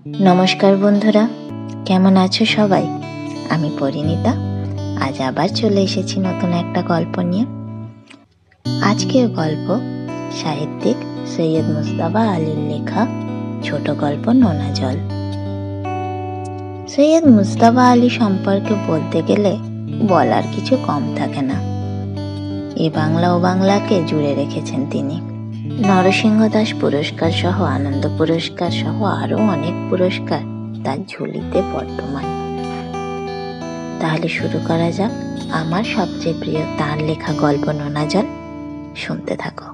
নমস্কার বন্ধুরা, কেমন আছো সবাই? আমি পরিণীতা। আজ আবার চলে এসেছি নতুন একটা গল্প নিয়ে। আজকের গল্প সাহিত্যিক সৈয়দ মুজতবা আলীর লেখা ছোট গল্প নোনা জল। সৈয়দ মুজতবা আলী সম্পর্কে বলতে গেলে বলার কিছু কম থাকে না। এ বাংলা ও বাংলাকে জুড়ে রেখেছেন তিনি। নরসিংহ দাস পুরস্কার সহ আনন্দ পুরস্কার সহ আরো অনেক পুরস্কার তার ঝুলিতে বর্তমান। তাহলে শুরু করা যাক আমার সবচেয়ে প্রিয় তার লেখা গল্প নোনা জল। শুনতে থাকো।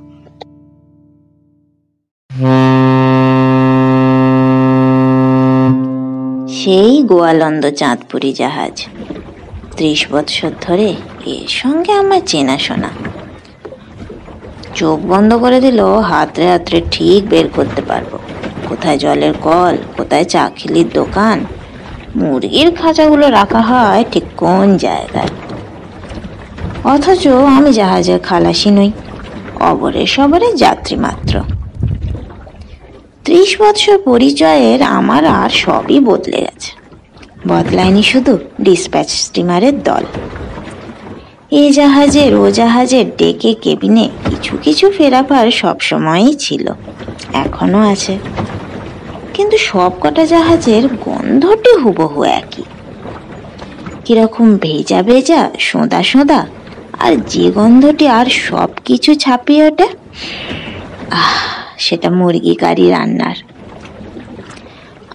সেই গোয়ালন্দ চাঁদপুরি জাহাজ। 30 বৎসর ধরে এর সঙ্গে আমার চেনাশোনা। চোখ বন্ধ করে দিলেও হাতড়ে হাতড়ে ঠিক বের করতে পারবো কোথায় জলের কল, কোথায় চাখিলির দোকান, মুরগির খাঁচাগুলো রাখা হয় ঠিক কোন জায়গায়। অথচ আমি জাহাজের খালাসি নই, অবরে সবরে যাত্রী মাত্র। 30 বৎসর পরিচয়ের আমার আর সবই বদলে গেছে। বদলায়নি শুধু ডিসপ্যাচ স্টিমারের দল। এ জাহাজের ও জাহাজের ডেকে কেবিনে কিছু কিছু ফেরাফার সবসময়ই ছিল, এখনো আছে। কিন্তু সব কটা জাহাজের গন্ধটি হুবহু একই, কিরকম ভেজা ভেজা, সোঁদা সোঁদা, আর যে গন্ধটি আর সব কিছু ছাপিয়ে ওঠে, সেটা মুরগি কারি রান্নার।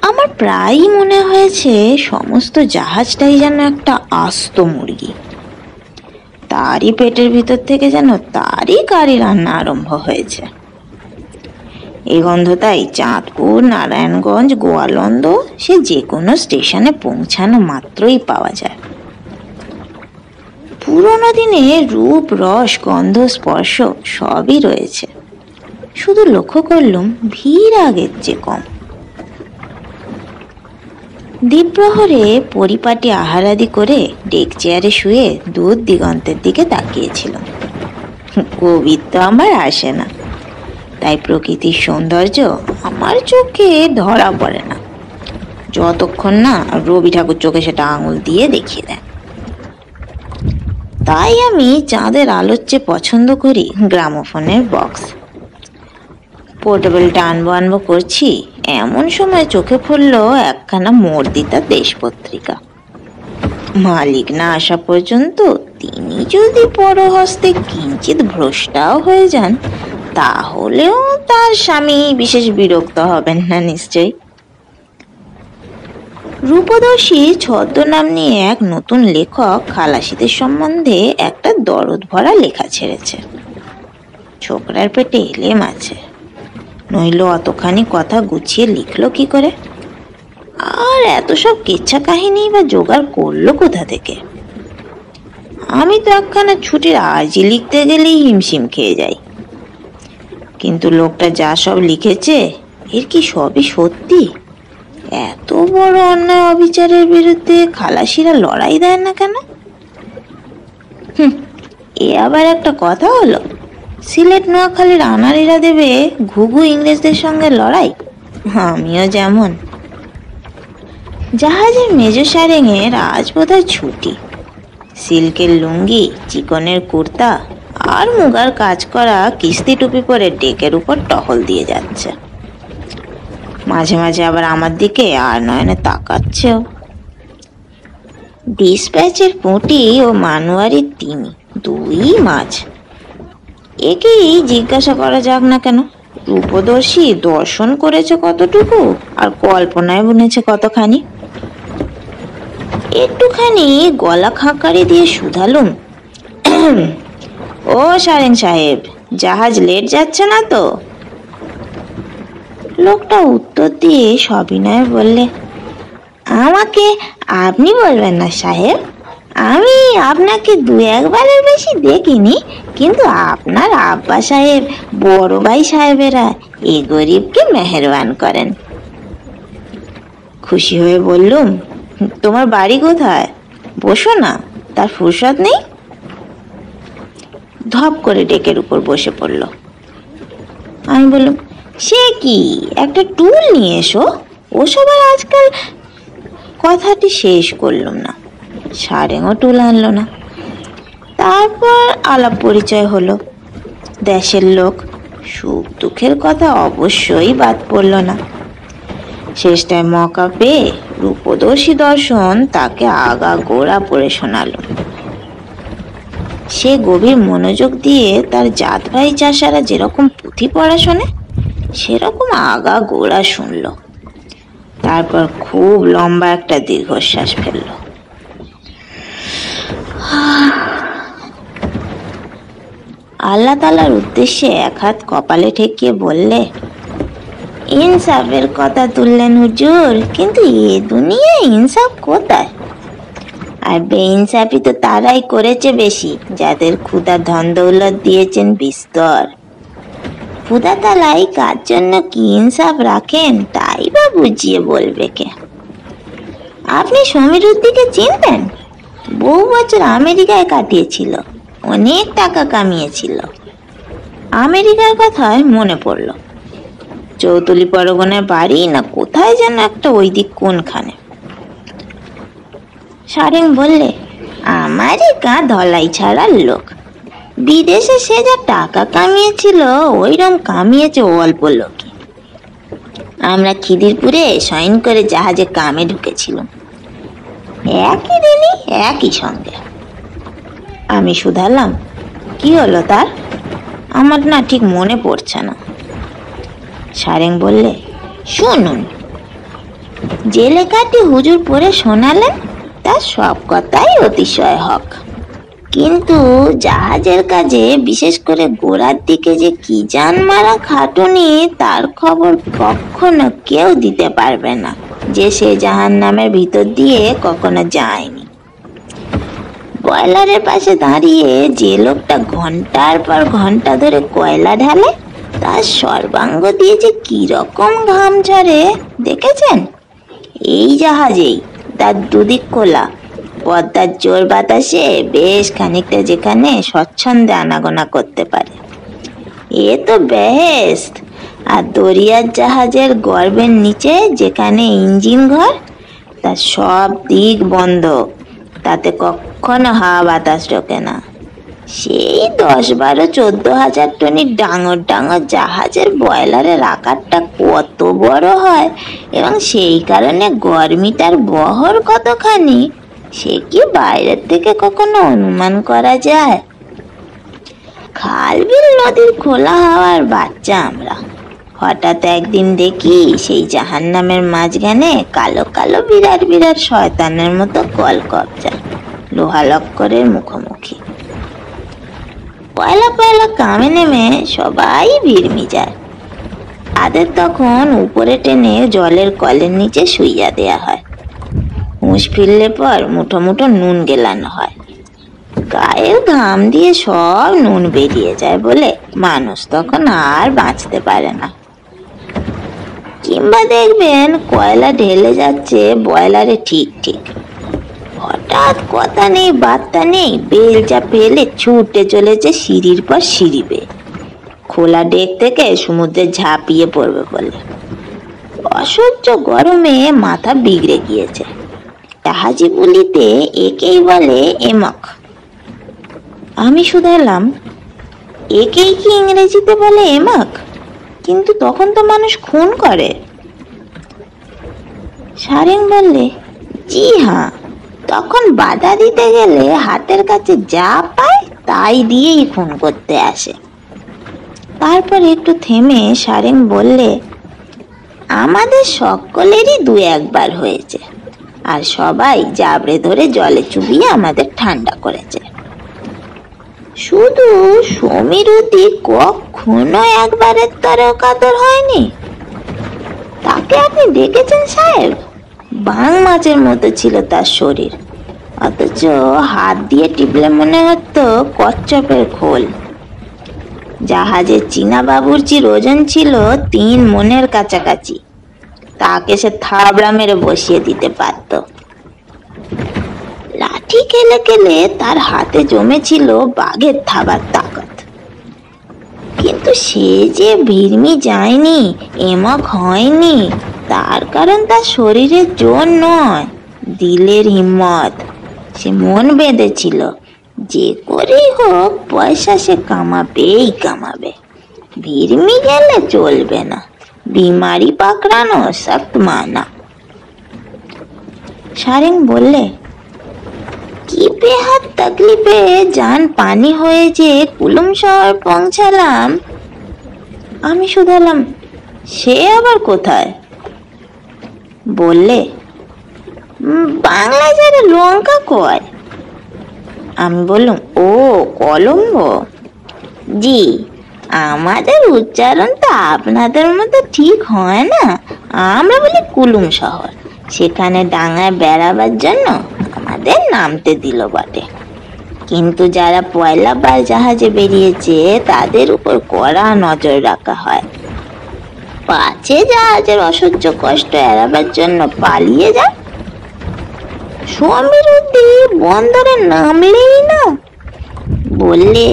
আমার প্রায়ই মনে হয়েছে সমস্ত জাহাজটাই যেন একটা আস্ত মুরগি। তারই পেটের ভিতর থেকে যেন তারই কারি রান্না আরম্ভ হয়েছে। এই গন্ধ তাই চাঁদপুর, নারায়ণগঞ্জ, গোয়ালন্দ, সে যে কোনো স্টেশনে পৌঁছানো মাত্রই পাওয়া যায়। পুরোনো দিনে রূপ, রস, গন্ধ, স্পর্শ সবই রয়েছে, শুধু লক্ষ্য করলুম ভিড় আগের চেয়ে কম। দ্বীপ্রহরে পরিপাটি আহারাদি করে ডেক চেয়ারে শুয়ে দূর দিগন্তের দিকে তাকিয়েছিলাম। কবির তো আমার আসে না, তাই প্রকৃতির সৌন্দর্য আমার চোখে ধরা পড়ে না, যতক্ষণ না রবি ঠাকুর চোখে সেটা আঙুল দিয়ে দেখিয়ে দেয়। তাই আমি চাঁদের আলোর চেয়ে পছন্দ করি গ্রামোফোনের বক্স। পোর্টেবলটা আনবো করছি, এমন সময় চোখে পড়লো একখানা মর্দিতা দেশ পত্রিকা। মালিক না আসা পর্যন্ত তিনি যদি পরহস্তে কিঞ্চিত ভ্রষ্টাও হয়ে যান, তাহলেও তার স্বামী বিশেষ বিরক্ত হবেন না নিশ্চয়ই। রূপদর্শী ছদ্মনাম নিয়ে এক নতুন লেখক খালাসিদের সম্বন্ধে একটা দরদ ভরা লেখা ছেড়েছে। ছোকরার পেটে এলেম আছে, নইলে অতখানি কথা গুছিয়ে লিখলো কি করে? আর এত সব কেচ্ছা কাহিনী বা জোগাড় করলো কোথা থেকে? আমি তো একখানা ছুটির আর্জি লিখতে গেলেই হিমশিম খেয়ে যাই। কিন্তু লোকটা যা সব লিখেছে, এর কি সবই সত্যি? এত বড় অন্যায় অবিচারের বিরুদ্ধে খালাসিরা লড়াই দেয় না কেন? এ আবার একটা কথা হলো? সিলেট নোয়াখালীর আনাড়িরা দেবে ঘুঘু ইংরেজদের সঙ্গে লড়াই? আমিও যেমন। জাহাজের মেজো সারেঙের আজ বোধহয় ছুটি। সিল্কের লুঙ্গি, চিকনের কুর্তা আর মুগার কাজ করা কিস্তি টুপি পরে ডেকের উপর টহল দিয়ে যাচ্ছে। মাঝে মাঝে আবার আমার দিকে আর নয়নে তাকাচ্ছেও। ডিসপ্যাচের পুঁটি ও মানোয়ারির তিমি, দুই মাছ। একেই জিজ্ঞাসা করা যাক না কেন, রূপদর্শী দর্শন করেছে কতটুকু আর কল্পনায় বুনেছে কতখানি। একটুখানি গলা খাঁকারি দিয়ে শুধালুম, ও সারেং সাহেব, জাহাজ লেট যাচ্ছে না তো? লোকটা উত্তর দিয়ে সবিনয়ে বললে, আমাকে আপনি বলবেন না সাহেব, আমি আপনাকে 2-1বারের বেশি দেখিনি, কিন্তু আপনার আব্বা সাহেব, বড় ভাই সাহেবেরা এ গরিবকে মেহেরবান করেন। খুশি হয়ে বললুম, তোমার বাড়ি কোথায়? বসো না, তার ফুরসত নেই। ধপ করে ডেকের উপর বসে পড়ল। আমি বললাম, সে কি, একটা টুল নিয়ে এসো। ওসব আর আজকাল কথাটি শেষ করলাম না। সারেংও টুল আনলো না। তারপর আলাপ পরিচয় হলো। দেশের লোক, সুখ দুঃখের কথা অবশ্যই বাদ পড়ল না। শেষটায় মকা পেয়ে রূপদর্শী দর্শন তাকে আগা গোড়া পড়ে শোনালো। সে গভীর মনোযোগ দিয়ে তার জাত ভাই চাষারা যেরকম পুঁথি পড়া শোনে সেরকম আগা গোড়া শুনল। তারপর খুব লম্বা একটা দীর্ঘশ্বাস ফেলল। আল্লাহ তাআলার উদ্দেশ্যে এক হাত কপালে ঠেকিয়ে বললে, ইনসাফের কথা তুললেন হুজুর, কিন্তু এ দুনিয়ায় ইনসাফ কোথায়? আর বেইনসাফি তো তারাই করেছে বেশি যাদের ক্ষুধা ধন দৌলত দিয়েছেন বিস্তর। ক্ষুধা তালাই কার জন্য কি ইনসাফ রাখেন তাই বা বুঝিয়ে বলবে কে? আপনি সমীরুদ্দিকে চিনতেন? বহু বছর আমেরিকায় কাটিয়েছিল, অনেক টাকা কামিয়েছিল। আমেরিকার কথায় মনে পড়ল। চৌতলি পরগনার বাড়ি না কোথায় যেন একটা ওই দিক কোনখানে। সারেং বললে, আমারই গা ধলাই ছাড়ার লোক। বিদেশে সে যা টাকা কামিয়েছিল ওইরকম কামিয়েছে অল্প লোকই। আমরা খিদিরপুরে সইন করে জাহাজে কামে ঢুকেছিলাম, একই দিনই একই সঙ্গে। আমি শুধালাম, কি হলো তার? আমার না ঠিক মনে পড়ছে না। সারেং বললে, শুনুন। যে লেখাটি হুজুর পড়ে শোনালেন তার সব কথাই অতিশয় হক, কিন্তু জাহাজের কাজে বিশেষ করে গোড়ার দিকে যে কি জান মারা খাটুনি তার খবর কখনো কেউ দিতে পারবে না যে সে জাহান্নামের ভিতর দিয়ে কখনো যায়নি। বয়লারের পাশে দাঁড়িয়ে যে লোকটা ঘন্টার পর ঘন্টা ধরে কয়লা ঢালে তার সর্বাঙ্গ দিয়ে যে কি রকম ঘাম ঝরে দেখেছেন? এই জাহাজেই তার দুদিক খোলা, পদ্মার জোর বাতাসে বেশ খানিকটা যেখানে স্বচ্ছন্দে আনাগোনা করতে পারে। এ তো বেহেশত। আর দরিয়ার জাহাজের গর্বের নিচে যেখানে ইঞ্জিন ঘর, তার সব দিক বন্ধ, তাতে কখনো হাওয়া বাতাস ঢোকে না। সেই 10-12-14 হাজার টনির ডাঙর ডাঙর জাহাজের বয়লারের আকারটা কত বড় হয় এবং সেই কারণে গরমিটার বহর কতখানি সে কি বাইরের থেকে কখনো অনুমান করা যায়? খাল বিল নদীর খোলা হাওয়ার বাচ্চা আমরা। হঠাৎ একদিন দেখি সেই জাহান্নামের মাঝখানে কালো কালো বিরাট বিরাট শয়তানের মতো কলকবজা লোহা লক্করের মুখোমুখি। পয়লা পয়লা কামে নেমে সবাই ভিড়মি যায়। তাদের তখন উপরে টেনে জলের কলের নিচে শুইয়া দেয়া হয়। হুঁশ ফিরলে পর মুঠো মুঠো নুন গেলানো হয়। গায়ের ঘাম দিয়ে সব নুন বেরিয়ে যায় বলে মানুষ তখন আর বাঁচতে পারে না। কিংবা দেখবেন কয়লা ঢেলে যাচ্ছে বয়লারে ঠিক ঠিক, হঠাৎ কথা নেই বার্তা নেই বেলচা ফেলে ছুটে চলেছে সিঁড়ির পর সিঁড়ি বেয়ে, খোলা ডেক থেকে সমুদ্রে ঝাঁপিয়ে পড়বে বলে। অসহ্য গরমে মাথা বিগড়ে গিয়েছে। জাহাজি বলিতে একেই বলে এমক। আমি শুধালাম, একেই কি ইংরেজিতে বলে এমক? কিন্তু তখন তো মানুষ খুন করে। সারেং বললে, জি হ্যাঁ, তখন বাধা দিতে গেলে হাতের কাছে যা পায় তাই দিয়েই খুন করতে আসে। তারপর একটু থেমে সারেং বললে, আমাদের সকলেরই 2-1 বার হয়েছে, আর সবাই জাবড়ে ধরে জলে চুবিয়ে আমাদের ঠান্ডা করেছে। শুধু সমীরুদ্দি কখনো একবারের তরেও কাতর হয়নি। তাকে আপনি দেখেছেন সাহেব? বাং মাছের মতো ছিল তার শরীর, অথচ হাত দিয়ে টিপলে মনে হতো কচ্ছপের খোল। জাহাজের চীনা বাবুর্চির ওজন ছিল 3 মণের কাছাকাছি। তাকে সে থাবড়া মেরে বসিয়ে দিতে পারত। লাঠি খেলে খেলে তার হাতে জমেছিল বাঘের থাবার তাকত। কিন্তু সে যে ভিড়মি যায়নি, এমক হয়নি, তার কারণ তার শরীরের জোর নয়, দিলের হিম্মত। সে মন বেঁধেছিল যে করেই হোক পয়সা সে কামাবেই কামাবে। ভিড়মি গেলে চলবে না, বিমারি পাকড়ানো সख्त মানা। সারেং বললে, কি বেহাত তকলিফে জান পানি হয়ে যে কুলুম শহর পৌঁছালাম। আমি শুধালাম, সে আবার কোথায়? বললে, বাংলায় যারা লঙ্কা কয়। আমি বললাম, ও কলম্বো। জি, আমাদের উচ্চারণ তো আপনাদের মতো ঠিক হয় না। আমরা বলি কুলুম শহর। সেখানে ডাঙায় বেড়াবার জন্য আমাদের নামতে দিল বটে, কিন্তু যারা পয়লাবার জাহাজে বেরিয়েছে তাদের উপর কড়া নজর রাখা হয়। পাছে জাহাজের অসহ্য কষ্ট এড়াবার জন্য পালিয়ে যায়। সমীরুদ্দি বন্দরে নামলেই না। বললে,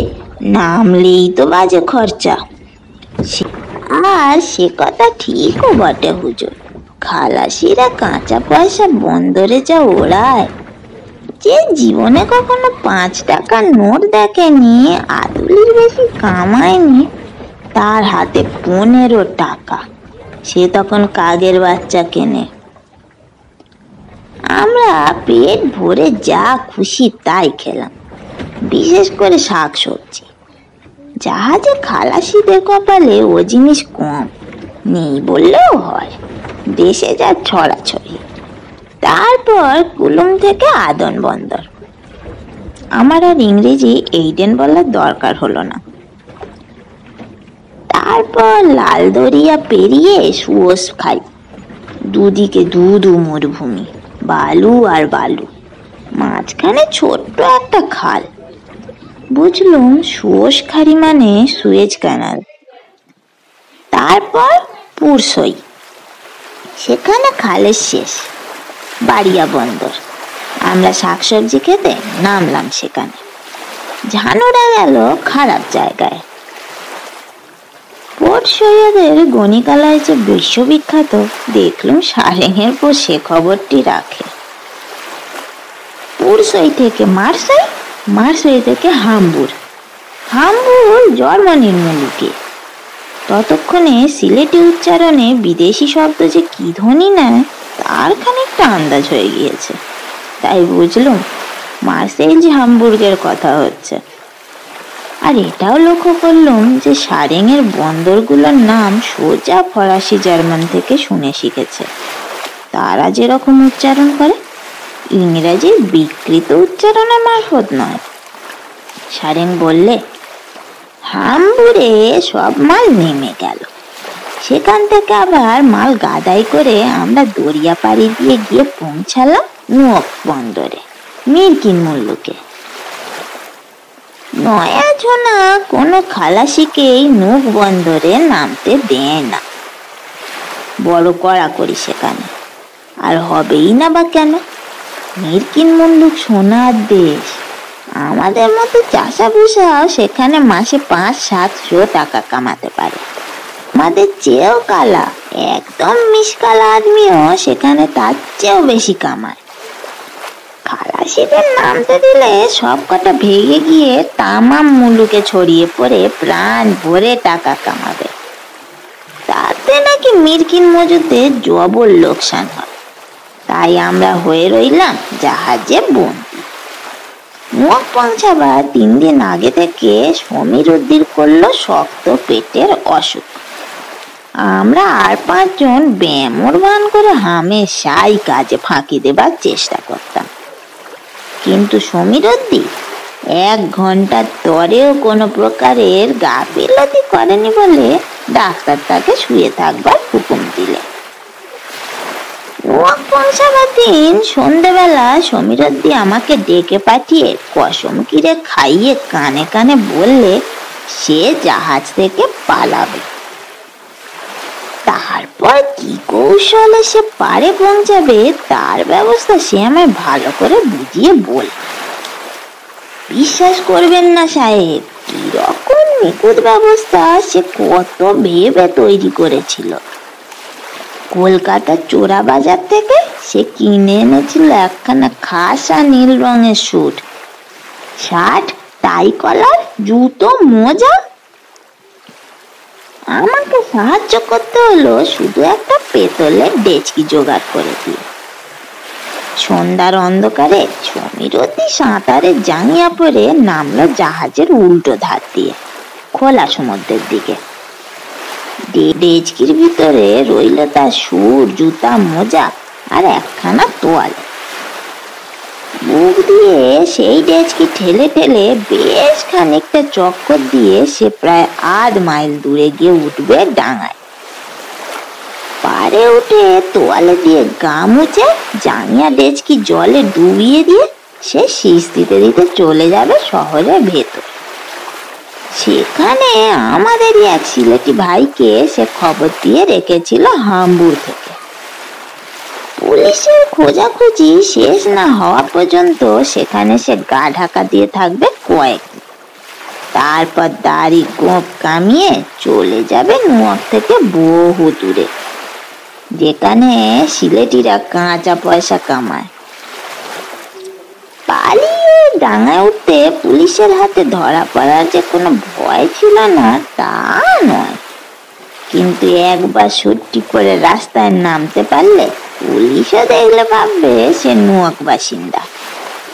নামলেই তো বাজে খরচা। আর সে কথা ঠিকও বটে হুজুর। খালাসিরা কাঁচা পয়সা বন্দরে যা ওড়ায়, যে জীবনে কখনো 5 টাকার নোট দেখেনি, আদুলির বেশি কামায়নি, তার হাতে 15 টাকা। সে তখন কাগের বাচ্চা কেনে। আমরা পেট ভরে যা খুশি তাই খেলাম, বিশেষ করে শাক সবজি। জাহাজে খালাসিদের কপালে ও জিনিস কম, নেই বললেও হয়। দেশে যা ছড়াছড়ি। তারপর কুলুম থেকে আদন বন্দর। আমার আর ইংরেজি এইডেন বলার দরকার হলো না। তারপর লাল দরিয়া পেরিয়ে সুয়োজ খাই। দুদিকে দুধু মরুভূমি, বালু আর বালু, মাঝখানে ছোট্ট একটা খাল। বুঝলুম সুয়োজ খাড়ি মানে সুয়েজ ক্যানাল। তারপর পুরসই, সেখানে খালের শেষ, বাড়িয়া বন্দর। আমরা শাকসবজি খেতে নামলাম সেখানে। ঝানুরা গেল খারাপ জায়গায়। পোর্ট সৈয়দের গণিকালয় যে বিশ্ববিখ্যাত, দেখলুম সারেঙের পর সে খবরটি রাখে। পুরসই থেকে মার্সেই, মার্সেই থেকে হামবুর, হামবুর জার্মানির মুলুকে। ততক্ষণে সিলেটি উচ্চারণে বিদেশি শব্দ যে কি ধ্বনি নেয় তার খানিকটা আন্দাজ হয়ে গিয়েছে। তাই বুঝলুম মার্সেই যে হামবুর্গের কথা হচ্ছে। আর এটাও লক্ষ্য করলুম যে সারেঙের বন্দরগুলোর নাম সোজা ফরাসি জার্মান থেকে শুনে শিখেছে। তারা যেরকম উচ্চারণ করে, ইংরেজির বিকৃত উচ্চারণের মারফত নয়। সারেং বললে, হামবুরে সব মাল নেমে গেল। সেখান থেকে আবার মাল গাদাই করে আমরা দরিয়া পাড়ি দিয়ে গিয়ে পৌঁছালাম নুয়র্ক বন্দরে, মিরকিন মুল্লুকে। নয়া ঝোনা কোনো খালাসিকেই নুক বন্দরে নামতে দেয় না, বড় কড়াকড়ি সেখানে। আর হবেই না বা কেন? মিরকিন মুল্লুক সোনার দেশ। আমাদের মতো চাষা ভুষা সেখানে মাসে 500-700 টাকা কামাতে পারে। আমাদের চেয়েও কালা, একদম মিসকালা আদমিও সেখানে তার চেয়েও বেশি কামায়। খালাসিদের নামতে দিলে সব কটা ভেঙে গিয়ে তামাম মুলুকে ছড়িয়ে পড়ে প্রাণ ভরে টাকা কামাবে। তাতে নাকি মিরকিন মজুদের জবর লোকসান হয়। তাই আমরা হয়ে রইলাম জাহাজে বন্দি। নুয়র্ক পৌঁছাবার 3 দিন আগে থেকে সমীরুদ্দির করলো শক্ত পেটের অসুখ। আমরা আর 5 জন ব্যামোর ভান করে হামেশাই কাজে ফাঁকি দেবার চেষ্টা করতাম, কিন্তু সমীরুদ্দি 1 ঘন্টার তরেও কোনো প্রকারের গাফিলতি করেনি বলে ডাক্তার তাকে শুয়ে থাকবার হুকুম দিলে। নুয়র্ক পৌঁছাবার দিন সন্ধ্যেবেলা সমীরুদ্দি আমাকে ডেকে পাঠিয়ে কসম কিরে খাইয়ে কানে কানে বললে সে জাহাজ থেকে পালাবে। তারপর কি কৌশলে সে পারে পৌঁছাবে তার ব্যবস্থা সে আমায় ভালো করে বুঝিয়ে বল। বিশ্বাস করবেন না সাহেব, কিরকম নিখুঁত ব্যবস্থা সে কত ভেবে তৈরি করেছিল। কলকাতার চোরা বাজার থেকে সে কিনে এনেছিল একখানা খাসা নীল রঙের স্যুট, শার্ট, টাই কলার, জুতো, মোজা। আমাকে সাহায্য করতে হলো শুধু একটা পেতলের ডেচকি জোগাড় করে দিয়ে। সন্ধ্যার অন্ধকারে সমীরতি সাঁতারে জাঙ্গিয়া পরে নামলো জাহাজের উল্টো ধার দিয়ে খোলা সমুদ্রের দিকে। ডেচকির ভিতরে রইল তার স্যুট, জুতা, মোজা আর একখানা তোয়ালে। বুক দিয়ে সেই ডেচকি ঠেলে ঠেলে বেশ খানিকটা চক্কর দিয়ে সে প্রায় 1/2 মাইল দূরে গিয়ে উঠবে ডাঙায়। পাড়ে উঠে তোয়ালে দিয়ে গা মুছে জাঙ্গিয়া ডেচকি জলে ডুবিয়ে দিয়ে সে শীষ দিতে দিতে চলে যাবে শহরের ভেতর। সেখানে আমাদেরই এক সিলেটি ভাইকে সে খবর দিয়ে রেখেছিল হামবুর থেকে। পুলিশের খোঁজাখুঁজি শেষ না হওয়া পর্যন্ত সেখানে সে গা ঢাকা দিয়ে থাকবে কয়েকদিন। তারপর দাড়ি গোঁফ কামিয়ে চলে যাবে নুয়াক থেকে বহু দূরে, যেখানে সিলেটিরা কাঁচা পয়সা কামায়। পালিয়ে ডাঙায় উঠতে পুলিশের হাতে ধরা পড়ার যে কোনো ভয় ছিল না তা নয়, কিন্তু একবার ছুটি করে রাস্তায় নামতে পারলে পুলিশও দেখলে ভাববে সে নুয়াক বাসিন্দা,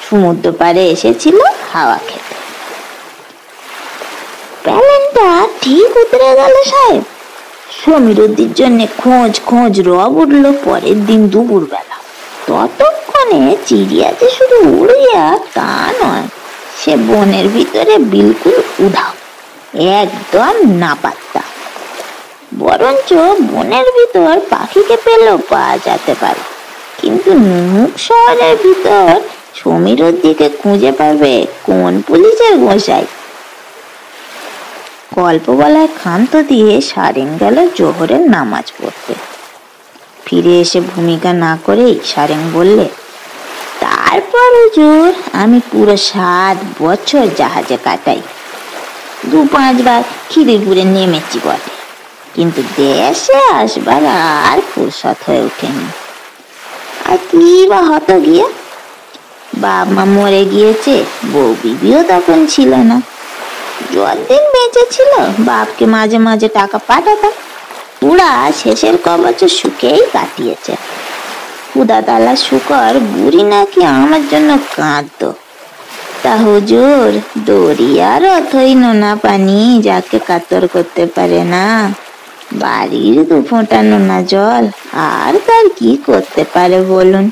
সমুদ্র পাড়ে এসেছিল হাওয়া খেতে। প্যালেনটা ঠিক উতরে গেল সাহেব। সমীরুদ্দির জন্য খোঁজ রব উঠল পরের দিন দুপুর বেলা। ততক্ষণে চিড়িয়া যে শুধু উড়িয়া তা নয়, সে বনের ভিতরে বিলকুল উধাও, একদম না পাত্তা। বরঞ্চ বনের ভিতর পাখিকে পেলেও পাওয়া যেতে পারে, কিন্তু নুমুক শহরের ভিতর সমীরুদ্দিকে খুঁজে পাবে কোন পুলিশের গোসাই? গল্প বলায় ক্ষান্ত দিয়ে সারেং গেল জোহরের নামাজ পড়তে। ফিরে এসে ভূমিকা না করেই সারেং বললে, তারপর হুজুর আমি পুরো 7 বছর জাহাজে কাটাই। 2-5 বার খিদিরপুরে নেমেছি বটে, কিন্তু দেশে আসবার আর ফুরসত হয়ে ওঠেনি। আর কি বা হতো গিয়ে, বাপ মা মরে গিয়েছে, বউ বিবিও তখন ছিল না। যতদিন বেঁচে ছিল বাপকে মাঝে মাঝে টাকা পাঠাতাম। পুরা শেষের কবছর সুখেই কাটিয়েছে। খুদাতালা শুকর বুড়ি নাকি আমার জন্য কাঁদত। তা হুজুর, দরিয়ার অথই নোনা পানি যাকে কাতর করতে পারে না, বাড়ির 2 ফোঁটা নোনা জল আর তার কি করতে পারে বলুন?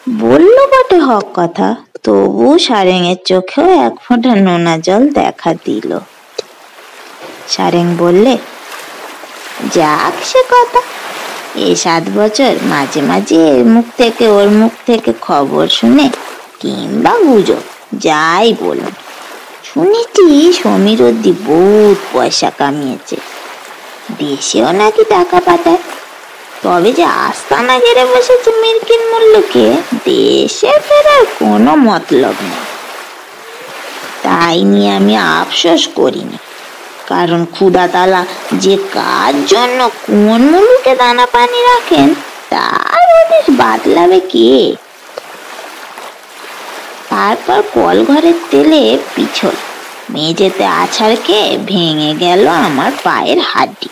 বললো বটে হক কথা, তবু সারেংয়ের চোখেও 1 ফোঁটা নোনা জল দেখা দিল। সারেং বললে, যাক সে কথা। এই 7 বছর মাঝে মাঝে এর মুখ থেকে ওর মুখ থেকে খবর শুনে কিংবা গুজব যাই বলুন, শুনেছি সমীরুদ্দি বহুত পয়সা কামিয়েছে, দেশেও নাকি টাকা পাঠায়। তবে যে আস্তানা গেড়ে বসেছে মিরকিন মূল্যকে, দেশে ফেরার কোনো মতলব নেই। তাই নিয়ে আমি আফসোস করিনি, কারণ খুদাতালা যে কার জন্য কোন মুলুকে দানা পানি রাখেন তার হদিস বাতলাবে কে? তারপর কল ঘরের তেলে পিছল, মেঝেতে আছাড় খেয়ে ভেঙে গেল আমার পায়ের হাড্ডি।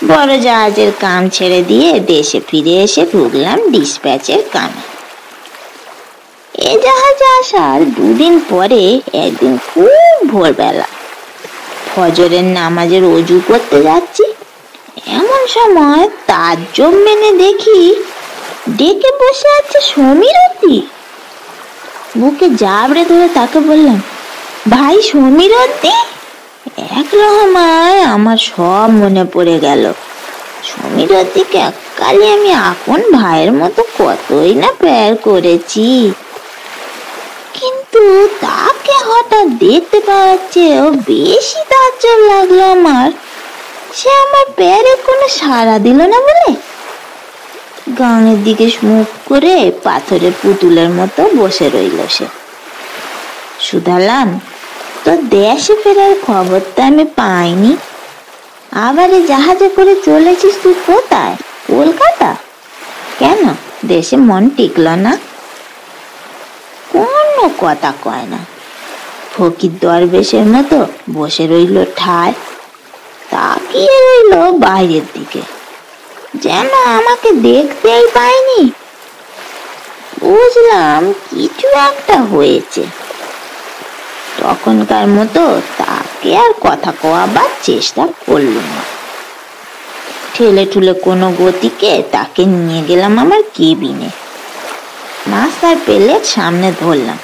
বড় জাহাজের কাম ছেড়ে দিয়ে দেশে ফিরে এসে ঢুকলাম ডিসপ্যাচের কামে। এ জাহাজে আসার 2 দিন পরে একদিন খুব ভোরবেলা ফজরের নামাজের অজু করতে যাচ্ছি, এমন সময় তাজ্জব মেনে দেখি ডেকে বসে আছে সমীরুদ্দি। বুকে জাবড়ে ধরে তাকে বললাম, ভাই সমীরুদ্দি? এক রহমায় আমার সব মনে পড়ে গেল। সমীরুদ্দিকে এককালে আমি আপন ভাইয়ের মতো কতই না প্যার করেছি, কিন্তু তাকে হঠাৎ দেখতে পাওয়ার চেয়েও বেশি তাজ্জব লাগলো আমার। সে আমার প্যারে কোনো সাড়া দিল না বলে গাঙের দিকে মুখ করে পাথরের পুতুলের মতো বসে রইল সে। শুধালাম, তো দেশে ফেরার খবরটা আমি পাইনি, আবার জাহাজে করে চলেছিস তুই কোথায়? কলকাতা? কেন, দেশে মন টিকল না? কোনো কথা কয় না, ফকির দরবেশের মতো বসে রইল ঠায়, তাকিয়ে রইল বাইরের দিকে, যেন আমাকে দেখতেই পায়নি। বুঝলাম কিছু একটা হয়েছে। তখনকার মতো তাকে আর কথা কওয়াবার চেষ্টা করলুম না। ঠেলে ঠুলে কোনো গতিকে তাকে নিয়ে গেলাম আমার কেবিনে। নাস্তার প্লেট সামনে ধরলাম,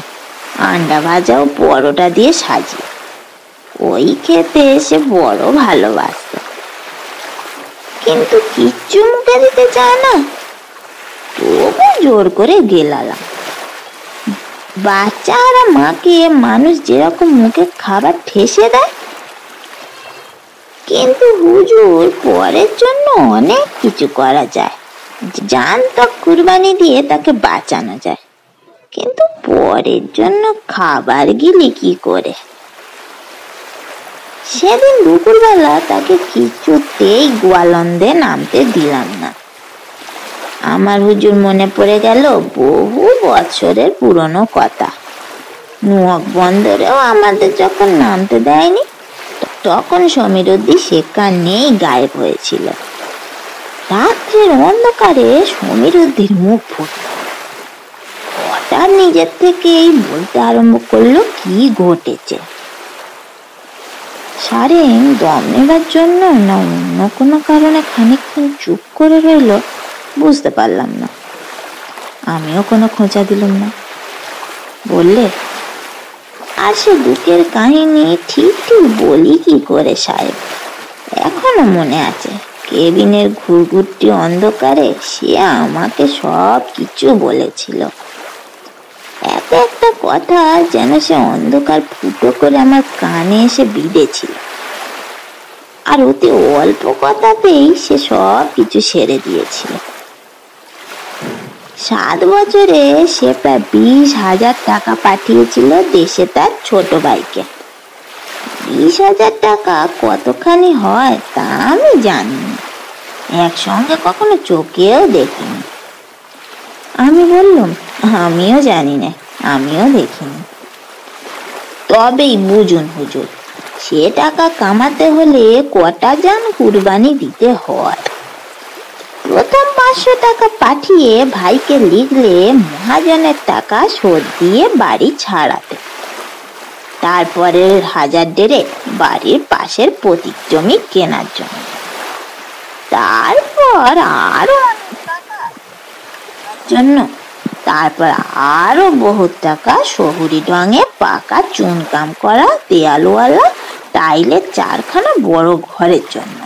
আন্ডা ভাজা ও পরোটা দিয়ে সাজিয়ে। ওই খেতে এসে বড় ভালোবাসত, কিন্তু কিচ্ছু মুখে দিতে চায় না। তবু জোর করে গেলালাম। বাচ্চা আর মাকে মানুষ যেরকম মুখে খাবার ঠেসে দেয়, কিন্তু হুজুর পরের জন্য অনেক কিছু করা যায়। জান তো কুরবানি দিয়ে তাকে বাঁচানো যায়, কিন্তু পরের জন্য খাবার গিলি কি করে? সেদিন দুপুরবেলা তাকে কিছুতেই গোয়ালন্দে নামতে দিলাম না। আমার হুজুর মনে পড়ে গেল বহু বছরের পুরনো কথা। নুয়াক বন্দরেও আমাদের যখন নামতে দেয়নি, তখন সমীরুদ্দি সেখানেই গায়েব হয়েছিল। রাত্রের অন্ধকারে সমীরুদ্দির মুখ ফুটল। হঠাৎ নিজের থেকেই বলতে আরম্ভ করলো কি ঘটেছে। সারেং দম নেবার জন্য না অন্য কোনো কারণে খানিকক্ষণ চুপ করে রইল বুঝতে পারলাম না। আমিও কোনো খোঁচা দিলাম না। বললে, আর সে বুকের কাহিনী ঠিক ঠিক বলি কি করে সাহেব? এখনো মনে আছে, কেবিনের ঘুরঘুরটি অন্ধকারে সে আমাকে সব কিছু বলেছিল। এক একটা কথা যেন সে অন্ধকার ফুটো করে আমার কানে এসে বিঁধেছিল, আর অতি অল্প কথাতেই সে সব কিছু সেরে দিয়েছিল। 7 বছরে সে প্রায় 20,000 টাকা পাঠিয়েছিল দেশে তার ছোট ভাইকে। 20,000 টাকা কতখানি হয় তা আমি জানি না, একসঙ্গে কখনো চোখেও দেখিনি। আমি বললাম, আমিও জানি না, আমিও দেখিনি। তবেই বুঝুন হুজুর, সে টাকা কামাতে হলে কটা জান কুরবানি দিতে হয়। প্রথম 500 টাকা পাঠিয়ে ভাইকে লিখলে মহাজনের টাকা শোধ দিয়ে বাড়ি ছাড়াতে, তারপরে 1,000 বাড়ির পাশের পতিত জমি কেনার জন্য, তারপর আরো জন্য, তারপর আরো বহুত টাকা শহুরি ঢঙে পাকা চুনকাম করা দেয়ালওয়ালা টাইলের 4খানা বড় ঘরের জন্য,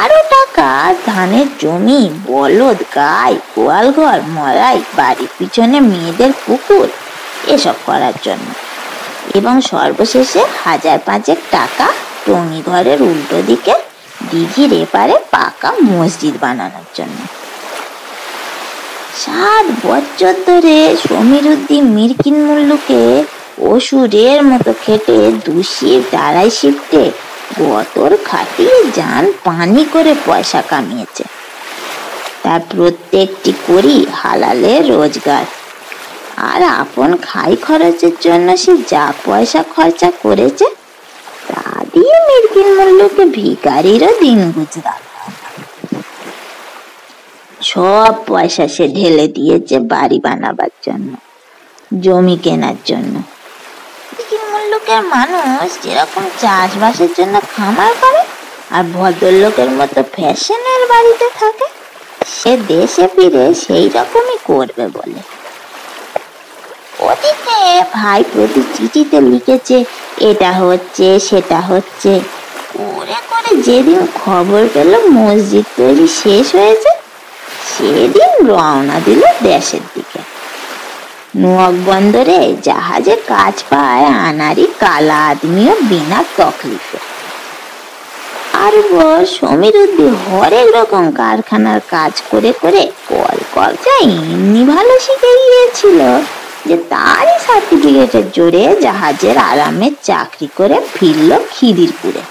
আরো টাকা ধানের জমি, বলদ, গাই, গোয়াল ঘর, মলাই, বাড়ির পিছনে মেয়েদের পুকুর এসব করার জন্য, এবং সর্বশেষে 1,500 টাকা টঙি ঘরের উল্টো দিকে দিঘির এপারে পাকা মসজিদ বানানোর জন্য। 7 বছর ধরে সমীরুদ্দিন মিরকিন মুল্লুকে অসুরের মতো খেটে 2 শিফট 2.5 শিফটে গতর খাটিয়ে জান পানি করে পয়সা কামিয়েছে। তার প্রত্যেকটি করি হালালের রোজগার, আর আপন খাই খরচের জন্য সে যা পয়সা খরচা করেছে তা দিয়ে মিরকিন মুল্লুকে ভিখারিরও দিন গুজরান। সব পয়সা সে ঢেলে দিয়েছে বাড়ি বানাবার জন্য, জমি কেনার জন্য। মিরকিন মুল্লুকের মানুষ যেরকম চাষবাসের জন্য খামার করে আর ভদ্রলোকের মতো ফ্যাশনের বাড়িতে থাকে, সে দেশে ফিরে সেই রকমই করবে বলে। ওদিকে ভাই প্রতি চিঠিতে লিখেছে এটা হচ্ছে সেটা হচ্ছে, করে করে যেদিন খবর পেল মসজিদ তৈরি শেষ হয়েছে, সেদিন রওনা দিল দেশের দিকে। নুয়াক বন্দরে জাহাজে কাজ পায় আনারি কালা আদমিও বিনা তকলিফে। আর সমীরুদ্দি হরেক রকম কারখানার কাজ করে করে কল কবজা এমনি ভালো শিখে গিয়েছিল যে তারই সার্টিফিকেটের জোরে জাহাজের আরামে চাকরি করে ফিরল খিদিরপুরে।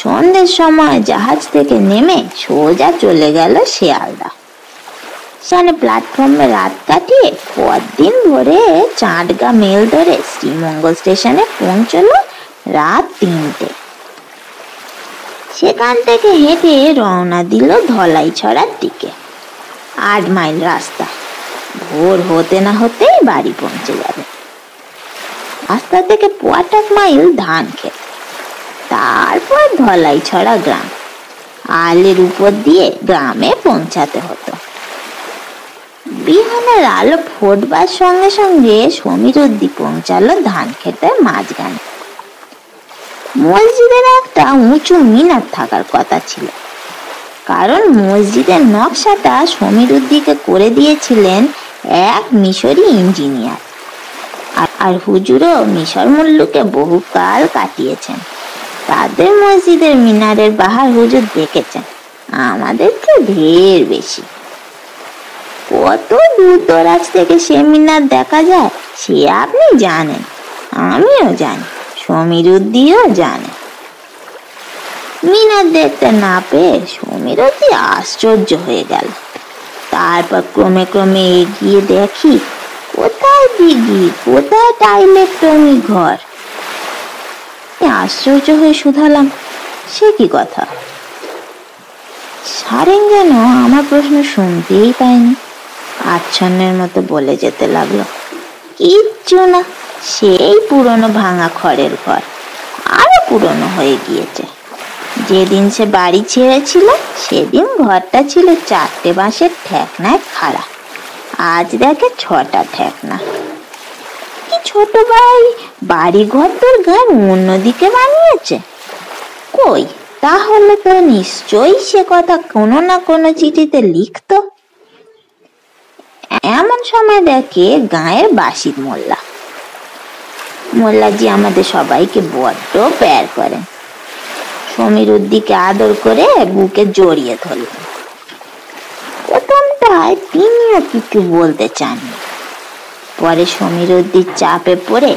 সন্ধ্যের সময় জাহাজ থেকে নেমে সোজা চলে গেল শিয়ালদা। সেখানে প্ল্যাটফর্মে রাত কাটিয়ে পরদিন ভোরে চাঁদগা মেল ধরে শ্রীমঙ্গল স্টেশনে পৌঁছলো রাত 3টে। সেখান থেকে হেঁটে রওনা দিল ধলাইছড়ার দিকে। 8 মাইল রাস্তা। ভোর হতে না হতেই বাড়ি পৌঁছে যাবে। রাস্তা থেকে 1 মাইল ধান ক্ষেত, তারপর ধলাইছড়া গ্রাম। আলের উপর দিয়ে গ্রামে পৌঁছাতে হতো। বিহানের আলো ফোটবার সঙ্গে সঙ্গে সমীরুদ্দি পৌঁছালো ধান ক্ষেতের মাঝখানে। মসজিদের একটা উঁচু মিনার থাকার কথা ছিল, কারণ মসজিদের নকশাটা সমীরুদ্দিকে করে দিয়েছিলেন এক মিশরি ইঞ্জিনিয়ার। আর হুজুরও মিশর মুল্লুকে বহুকাল কাটিয়েছেন। তাদের মসজিদের মিনারের বাহার হুজুর দেখেছেন, আমাদেরকে ঢের বেশি। কত দূর দরাজ থেকে সে মিনার দেখা যায় সে আপনি জানেন, আমিও জানি, সমীরুদ্দিও জানে। মিনার দেখতে না পেয়ে সমীরুদ্দি আশ্চর্য হয়ে গেল। তারপর ক্রমে ক্রমে এগিয়ে দেখি কোথায় দিঘি, কোথায় টাইলের টঙ্গি ঘর। আশ্চর্য হয়ে শুধালাম, সে কি কথা? সারেং যেন আমার প্রশ্ন শুনতেই পায়নি, আচ্ছন্নের মতো বলে যেতে লাগলো, কিচ্ছু না, সেই পুরনো ভাঙা খড়ের ঘর, আরো পুরনো হয়ে গিয়েছে। যেদিন সে বাড়ি ছেড়েছিল সেদিন ঘরটা ছিল 4টে বাঁশের ঠেকনায় খাড়া, আজ দেখে 6টা ঠেকনা। কি ছোট ভাই, বাড়ি ঘর তোর গায়ের অন্যদিকে বানিয়েছে? কই, তাহলে তো নিশ্চয়ই সে কথা কোনো না কোনো চিঠিতে লিখতো। এমন সময় দেখে গায়ের বাসিদ মোল্লা। মোল্লাজি আমাদের সবাইকে বড্ড প্যার করেন। সমীরুদ্দিকে আদর করে বুকে জড়িয়ে ধরলেন। প্রথমটায় তিনিও কিছু বলতে চাননি, পরে সমীরুদ্দির চাপে পড়ে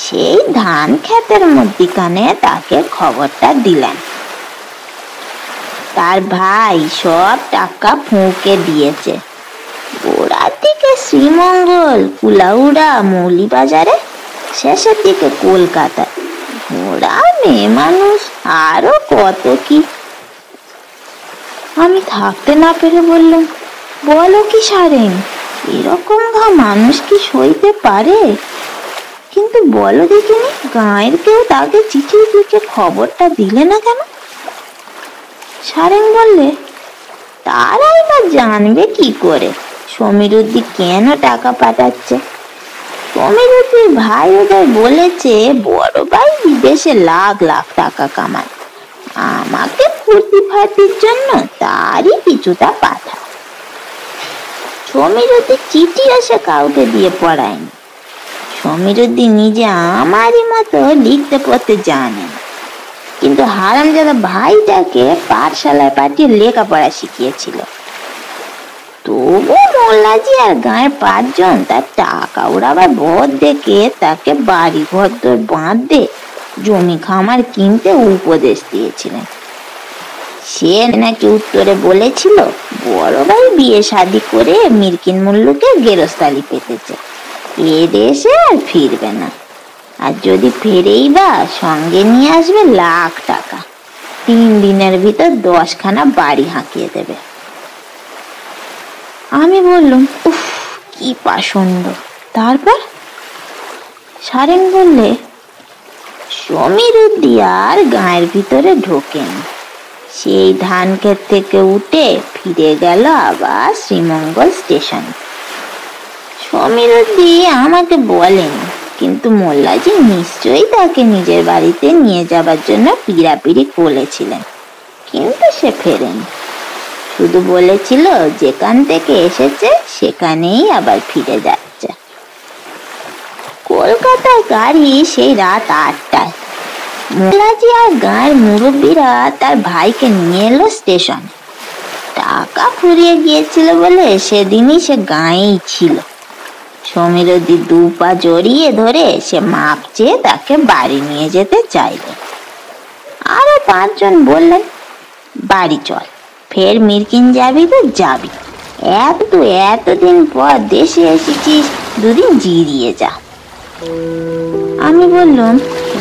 সেই ধান ক্ষেতের মধ্যিখানে তাকে খবরটা দিলেন। তার ভাই সব টাকা ফুঁকে দিয়েছে। গোড়ার দিকে শ্রীমঙ্গল, কুলাউড়া, মৌলিবাজারে, শেষের দিকে কলকাতায়। ওরা মেয়ে মানুষ, আরো কত কি। আমি থাকতে না পেরে বললাম, বলো কি সারেং, এরকম ঘা মানুষ কি সইতে পারে? কিন্তু বলো দেখিনি, গাঁয়ের কেউ তাকে চিঠি লিখে খবরটা দিলে না কেন? সারেং বললে, তারাই বা জানবে কি করে সমীরুদ্দি কেন টাকা পাঠাচ্ছে। সমীরুদ্দির ভাই ওদের বলেছে বড় ভাই বিদেশে লাখ লাখ টাকা কামায়, আমাকে ফুর্তি ফার্তির জন্য তারই কিছুটা পাঠায়। সমীরুদ্দি চিঠি আসে কাউকে দিয়ে পড়ায়নি। সমীরুদ্দি নিজে আমারই মতো লিখতে পড়তে জানে না, কিন্তু হারামজাদা ভাইটাকে পাঠশালায় পাঠিয়ে লেখাপড়া শিখিয়েছিল। তবু মোল্লাজি আর গাঁয়ের 5 জন তার টাকা উড়াবার ভর দেখে তাকে বাড়ি ঘর বাঁধতে, জমি খামার কিনতে উপদেশ দিয়েছিলেন। সে নাকি উত্তরে বলেছিল বড় ভাই বিয়ে শাদী করে মিরকিন মুল্লুকে গেরস্তালি পেতেছে, এ দেশে আর ফিরবে না, আর যদি ফেরেই বা সঙ্গে নিয়ে আসবে লাখ টাকা, 3 দিনের ভিতর 10খানা বাড়ি হাঁকিয়ে দেবে। আমি বললাম, উফ কি পাষণ্ড। তারপর সারেং বললে, সমীরুদ্দি আর গাঁয়ের ভিতরে ঢোকেন, সেই ধান ক্ষেত থেকে উঠে ফিরে গেল আবার শ্রীমঙ্গল স্টেশন। সমীরুদ্দি আমাকে বলেন, কিন্তু মোল্লাজি নিশ্চয়ই তাকে নিজের বাড়িতে নিয়ে যাবার জন্য পিড়াপিড়ি করেছিলেন, কিন্তু সে ফেরেনি। শুধু বলেছিল যেখান থেকে এসেছে সেখানেই আবার ফিরে যাচ্ছে। কলকাতায় গাড়ি সেই রাত 8টায়। মোল্লাজি আর গাঁয়ের মুরব্বীরা তার ভাইকে নিয়ে এলো স্টেশনে। টাকা ফুরিয়ে গিয়েছিল বলে সেদিনই সে গাঁয়েই ছিল। সমীরুদ্দি 2 পা জড়িয়ে ধরে সে মাপ চেয়ে তাকে বাড়ি নিয়ে যেতে চাইল। আরো 5 জন বললেন, বাড়ি চল, ফের মিরকিন যাবি তো যাবি, এতদিন পর দেশে এসেছিস, 2 দিন জিরিয়ে যা। আমি বললাম,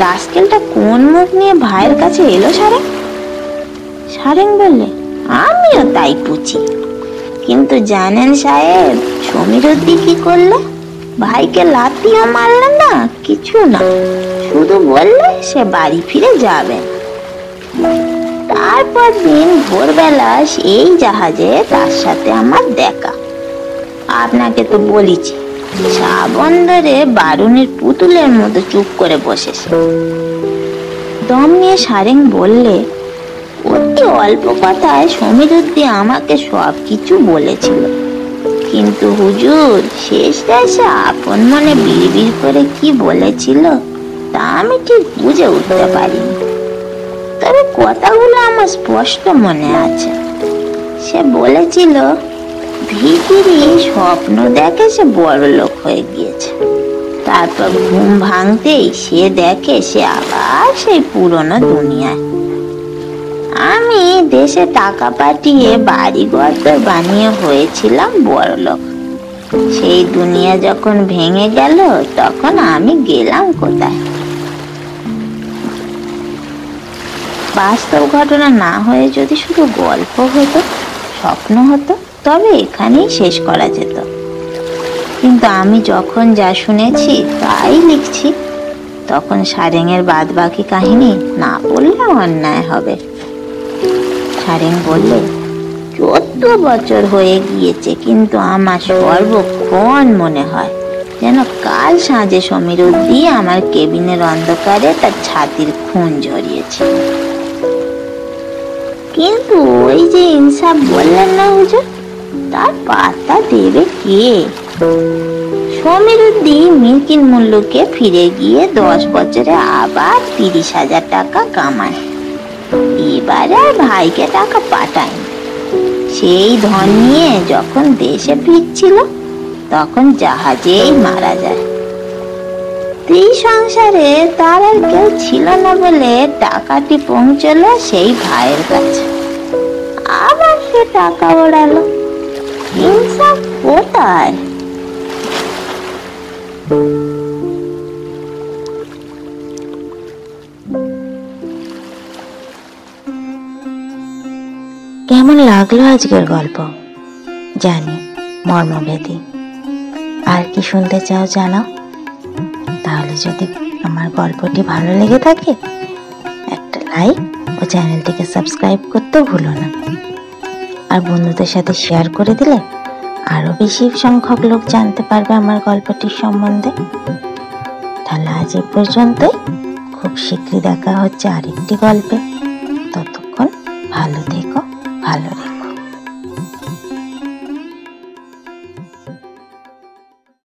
রাস্কেলটা কোন মুখ নিয়ে ভাইয়ের কাছে এলো সারেং? সারেং বললে, আমিও তাই পুছি, কিন্তু জানেন সাহেব সমীরুদ্দি কি করলে? ভাইকে লাথিও মারলেন না, কিছু না, শুধু বললে সে বাড়ি ফিরে যাবেন। তারপর দিন ভোরবেলা এই জাহাজে তার সাথে আমার দেখা। আপনাকে তো বলেছি, সাবন্দরে বারুনির পুতুলের মতো চুপ করে বসেছে। দম নিয়ে সারেং বললে, অতি অল্প কথায় সমীরুদ্দি আমাকে সবকিছু বলেছিল, কিন্তু হুজুর শেষটা এসে আপন মনে বিড়বিড় করে কি বলেছিল তা আমি ঠিক বুঝে উঠতে পারিনি। তবে কথাগুলো আমার স্পষ্ট মনে আছে। সে বলেছিল, ভিখিরি স্বপ্ন দেখে সে বড় লোক হয়ে গিয়েছে, তারপর ঘুম ভাঙতেই সে দেখে সে আবার সেই পুরনো দুনিয়ায়। আমি দেশে টাকা পাঠিয়ে বাড়ি ঘর বানিয়ে হয়েছিলাম বড় লোক। সেই দুনিয়া যখন ভেঙে গেল তখন আমি গেলাম কোথায়? বাস্তব ঘটনা না হয়ে যদি শুধু গল্প হতো, স্বপ্ন হতো, তবে এখানেই শেষ করা যেত। কিন্তু আমি যখন যা শুনেছি তাই লিখছি। তখন সারেংয়ের বাদ বাকি কাহিনী না বললে অন্যায় হবে। সারেং বললে, 14 বছর হয়ে গিয়েছে, কিন্তু আমার সর্বক্ষণ মনে হয় যেন কাল সাঁঝে সমীরুদ্দি আমার কেবিনের অন্ধকারে তার ছাতির খুন ঝরিয়েছে। কিন্তু ওই যে ইনসাফ বললেন না হুজুর, তার পাত্তা দেবে কে? সমীরুদ্দি মিরকিন মূল্যকে ফিরে গিয়ে 10 বছরে আবার 30,000 টাকা কামায়। এবারে আর ভাইকে টাকা পাঠায়নি। সেই ধন নিয়ে যখন দেশে ফিরছিল তখন জাহাজেই মারা যায়। এই সংসারে তার আর কেউ ছিল না বলে টাকাটি পৌঁছলো সেই ভাইয়ের কাছে। আবার সে টাকা ওড়ালো। ইনসাফ কোথায়? কেমন লাগলো আজকের গল্প? জানি মর্মভেদী। আর কি শুনতে চাও জানাও। তাহলে যদি আমার গল্পটি ভালো লেগে থাকে একটা লাইক ও চ্যানেলটিকে সাবস্ক্রাইব করতে ভুলো না। আর বন্ধুদের সাথে শেয়ার করে দিলে আরো বেশি সংখ্যক লোক জানতে পারবে আমার গল্পটির সম্বন্ধে। তাহলে আজ এই পর্যন্তই। খুব শীঘ্রই দেখা হচ্ছে আরেকটি গল্পে। ততক্ষণ ভালো থেকো, ভালো রেখো।